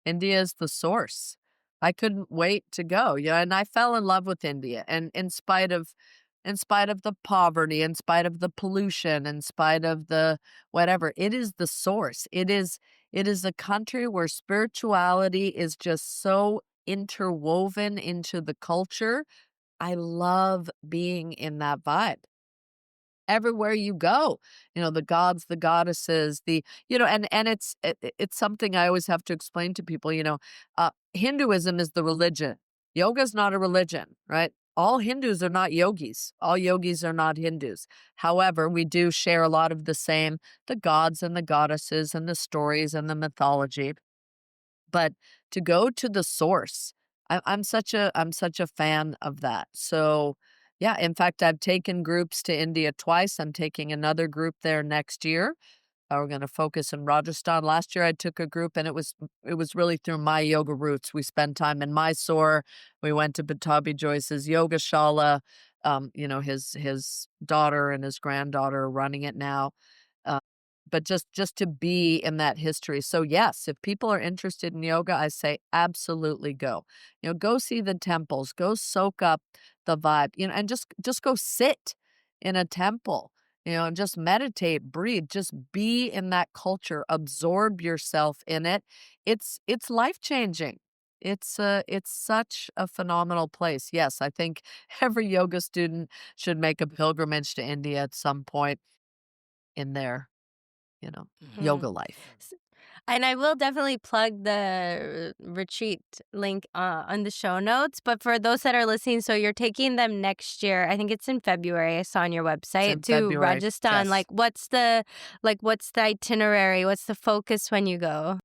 India is the source. I couldn't wait to go. Yeah, and I fell in love with India. And in spite of the poverty, in spite of the pollution, in spite of the whatever, it is the source. It is a country where spirituality is just so interwoven into the culture. I love being in that vibe everywhere you go. The gods, the goddesses, and it's something I always have to explain to people. Hinduism is the religion. Yoga is not a religion, right? All Hindus are not yogis. All yogis are not Hindus. However, we do share a lot of the gods and the goddesses and the stories and the mythology. But to go to the source, I'm such a fan of that. So, yeah, in fact, I've taken groups to India twice. I'm taking another group there next year. We're going to focus in Rajasthan. Last year, I took a group, and it was really through my yoga roots. We spent time in Mysore. We went to Pattabhi Jois's yoga shala. His daughter and his granddaughter are running it now. Uh, but just to be in that history. So yes, if people are interested in yoga, I say absolutely go. Go see the temples, go soak up the vibe, and just go sit in a temple, and just meditate, breathe, just be in that culture, absorb yourself in it. It's life-changing. It's such a phenomenal place. Yes, I think every yoga student should make a pilgrimage to India at some point in there. yoga Mhm. life. S And I will definitely plug the retreat link, on the show notes, but for those that are listening, so you're taking them next year, I think it's in February, I saw on your It's website, in to February. Rajasthan. Yes. What's the itinerary? What's the focus when you go?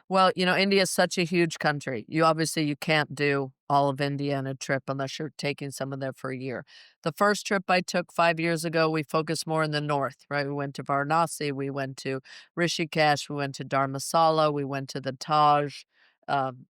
Well, India is such a huge country. You can't do all of India in a trip unless you're taking someone there for a year. The first trip I took 5 years ago, we focused more in the north, right? We went to Varanasi, we went to Rishikesh, we went to Dharmasala, we went to the Taj. Um,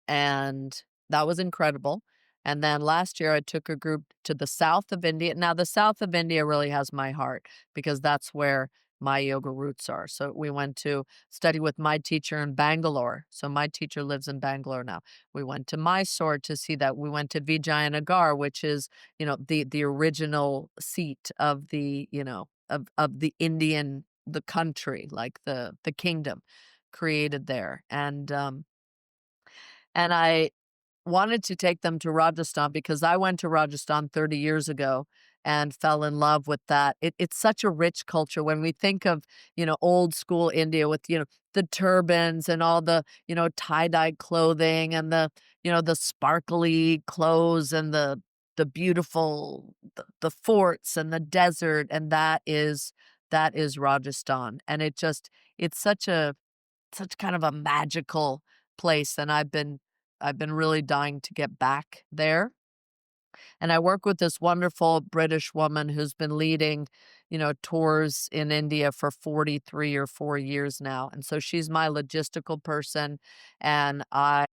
and that was incredible. And then last year, I took a group to the south of India. Now, the south of India really has my heart because that's where my yoga roots are. So we went to study with my teacher in Bangalore. So my teacher lives in Bangalore now. We went to Mysore to see that. We went to Vijayanagar, which is, the original seat of the, of the Indian, the country, like the kingdom created there. And I wanted to take them to Rajasthan because I went to Rajasthan 30 years ago and fell in love with that. It's such a rich culture when we think of, old school India with, the turbans and all the, tie-dyed clothing and the sparkly clothes and the beautiful the forts and the desert, and that is Rajasthan. And it's such kind of a magical place, and I've been really dying to get back there. And I work with this wonderful British woman who's been leading, tours in India for 43 or 4 years now. And so she's my logistical person, and I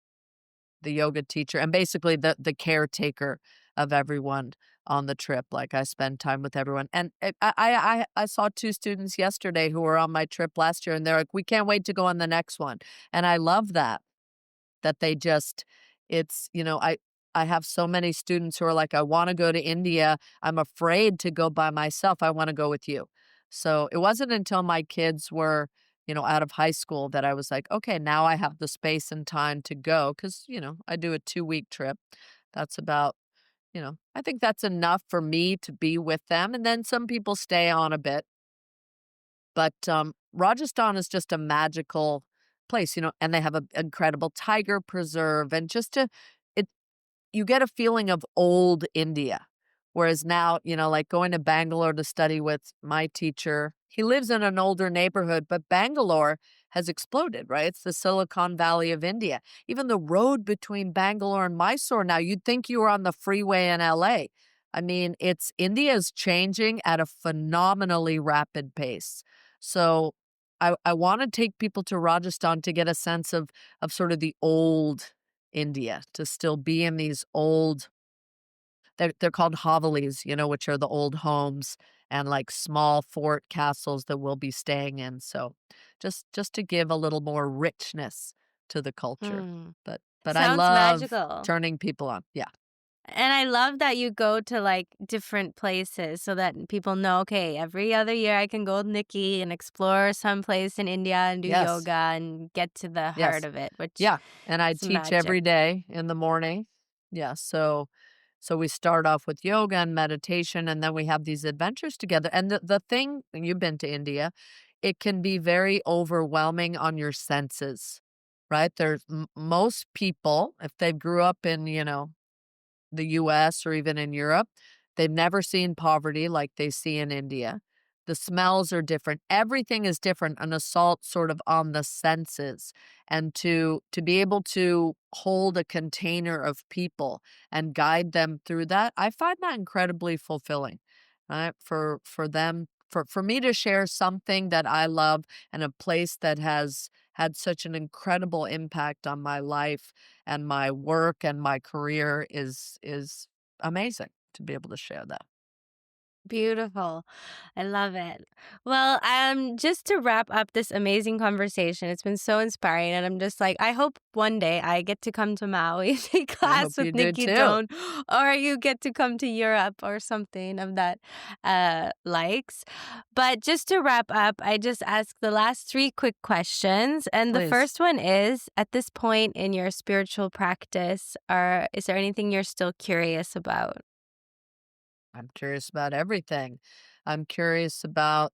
the yoga teacher and basically the caretaker of everyone on the trip. Like, I spend time with everyone. And I saw two students yesterday who were on my trip last year, and they're like, "We can't wait to go on the next one." And I love that they just it's I have so many students who are like, "I wanna go to India. I'm afraid to go by myself. I wanna go with you." So, it wasn't until my kids were, out of high school that I was like, "Okay, now I have the space and time to go." 'Cause, I do a 2-week trip. That's about I think that's enough for me to be with them, and then some people stay on a bit. But, Rajasthan is just a magical place, and they have an incredible tiger preserve, and just to it you get a feeling of old India. Whereas now, like going to Bangalore to study with my teacher, he lives in an older neighborhood, but Bangalore has exploded, right? It's the Silicon Valley of India. Even the road between Bangalore and Mysore now, you'd think you were on the freeway in LA. I mean, India is changing at a phenomenally rapid pace. So I want to take people to Rajasthan to get a sense of sort of the old India, to still be in these old they're called Havelis, which are the old homes and like small fort castles that we'll be staying in. So just to give a little more richness to the culture. Hmm. But I Sounds love magical. turning people on. Yeah. And I love that you go to, like, different places so that people know, okay, every other year I can go with Nikki and explore some place in India and do Yes. yoga and get to the heart Yes. of it, which Yeah, and I is teach magic. every day in the morning. Yeah, so we start off with yoga and meditation, and then we have these adventures together. And the thing, and you've been to India, it can be very overwhelming on your senses, right? There's most people, if they grew up in, the US or even in Europe, they've never seen poverty like they see in India. The smells are different. Everything is different, an assault sort of on the senses. And to be able to hold a container of people and guide them through that, I find that incredibly fulfilling. Right? For me to share something that I love and a place that has had such an incredible impact on my life and my work and my career is amazing to be able to share that. Beautiful. I love it. Well, just to wrap up this amazing conversation, it's been so inspiring. And I'm just like, I hope one day I get to come to Maui, take I class hope you with do Nicki too. Doane, or you get to come to Europe or something of that likes. But just to wrap up, I just ask the last three quick questions. And the Please. first one is, at this point in your spiritual practice, is there anything you're still curious about? I'm curious about everything. I'm curious about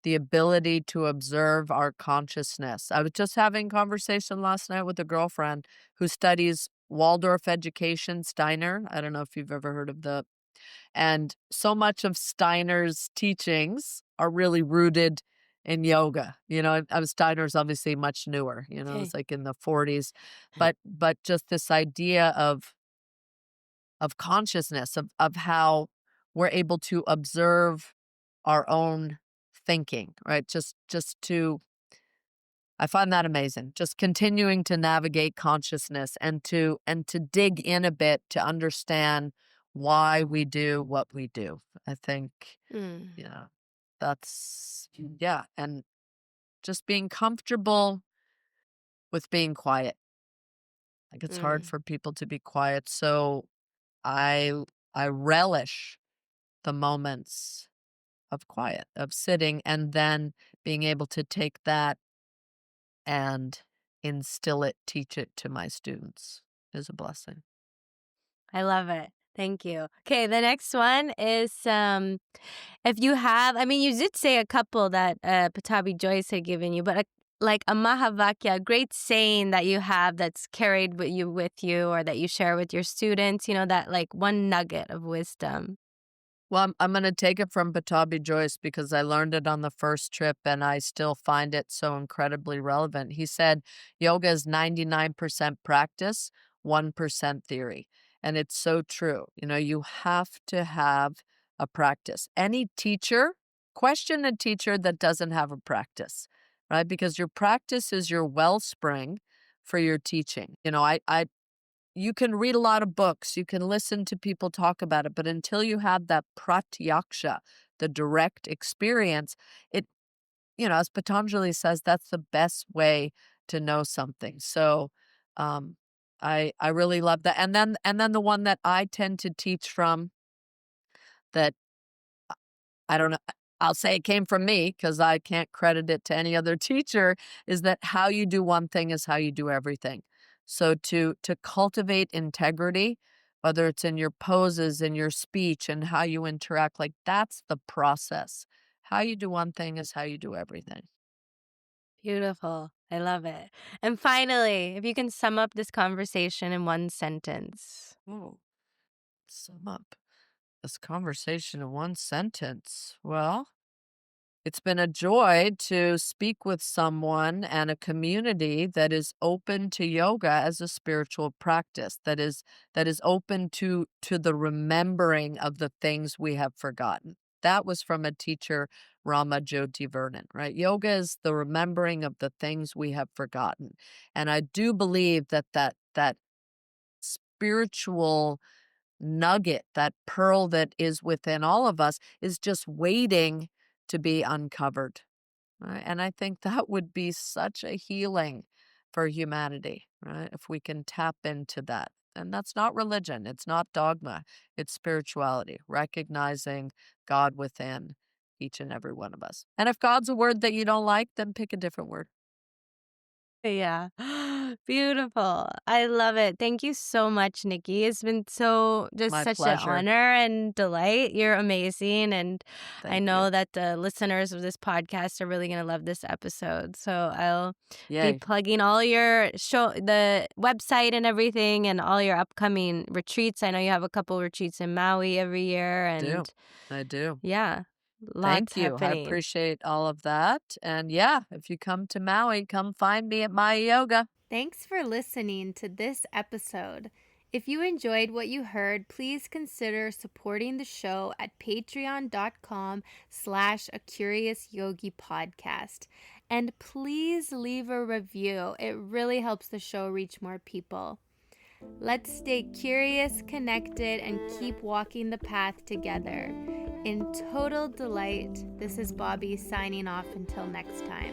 the ability to observe our consciousness. I was just having conversation last night with a girlfriend who studies Waldorf education, Steiner. I don't know if you've ever heard of and so much of Steiner's teachings are really rooted in yoga. Steiner's obviously much newer, Okay. it's like in the 40s, but just this idea of consciousness, of how we're able to observe our own thinking, right? I find that amazing. Just continuing to navigate consciousness and to dig in a bit to understand why we do what we do. I think, Mm, yeah, and just being comfortable with being quiet. Like it's hard mm. for people to be quiet, so I I relish the moments of quiet, of sitting, and then being able to take that and instill it, teach it to my students is a blessing. I love it. Thank you. Okay, the next one is if you have, I mean, you did say a couple that Pattabhi Jois had given you, but like a Mahavakya, a great saying that you have that's carried with you or that you share with your students, that like one nugget of wisdom. Well, I'm gonna take it from Pattabhi Jois because I learned it on the first trip and I still find it so incredibly relevant. He said, yoga is 99% practice, 1% theory. And it's so true. You have to have a practice. Any teacher, question a teacher that doesn't have a practice, right? Because your practice is your wellspring for your teaching. You can read a lot of books, you can listen to people talk about it, but until you have that pratyaksha, the direct experience, as Patanjali says, that's the best way to know something. So, I really love that. And then the one that I tend to teach from that I don't know. I'll say it came from me because I can't credit it to any other teacher, is that how you do one thing is how you do everything. So to cultivate integrity, whether it's in your poses, in your speech, and how you interact, like that's the process. How you do one thing is how you do everything. Beautiful. I love it. And finally, if you can sum up this conversation in one sentence. Oh, sum up this conversation in one sentence. Well, it's been a joy to speak with someone and a community that is open to yoga as a spiritual practice, that is open to the remembering of the things we have forgotten. That was from a teacher, Rama Jyoti Vernon, right? Yoga is the remembering of the things we have forgotten. And I do believe that spiritual nugget, that pearl that is within all of us, is just waiting to be uncovered. Right? And I think that would be such a healing for humanity, right? If we can tap into that. And that's not religion, it's not dogma, it's spirituality, recognizing God within each and every one of us. And if God's a word that you don't like, then pick a different word. Yeah. Beautiful. I love it. Thank you so much, Nikki. It's been just My such an pleasure. honor and delight. You're amazing. And I Thank you. know that the listeners of this podcast are really going to love this episode. So I'll be Yay. plugging the website and everything and all your upcoming retreats. I know you have a couple retreats in Maui every year. Do. And I do. yeah, lots Thank you. I happening. appreciate all of that. And yeah, if you come to Maui, come find me at my yoga. Thanks for listening to this episode. If you enjoyed what you heard, please consider supporting the show at patreon.com/a curious yogi podcast. And please leave a review. It really helps the show reach more people. Let's stay curious, connected, and keep walking the path together. In total delight, this is Bobby signing off until next time.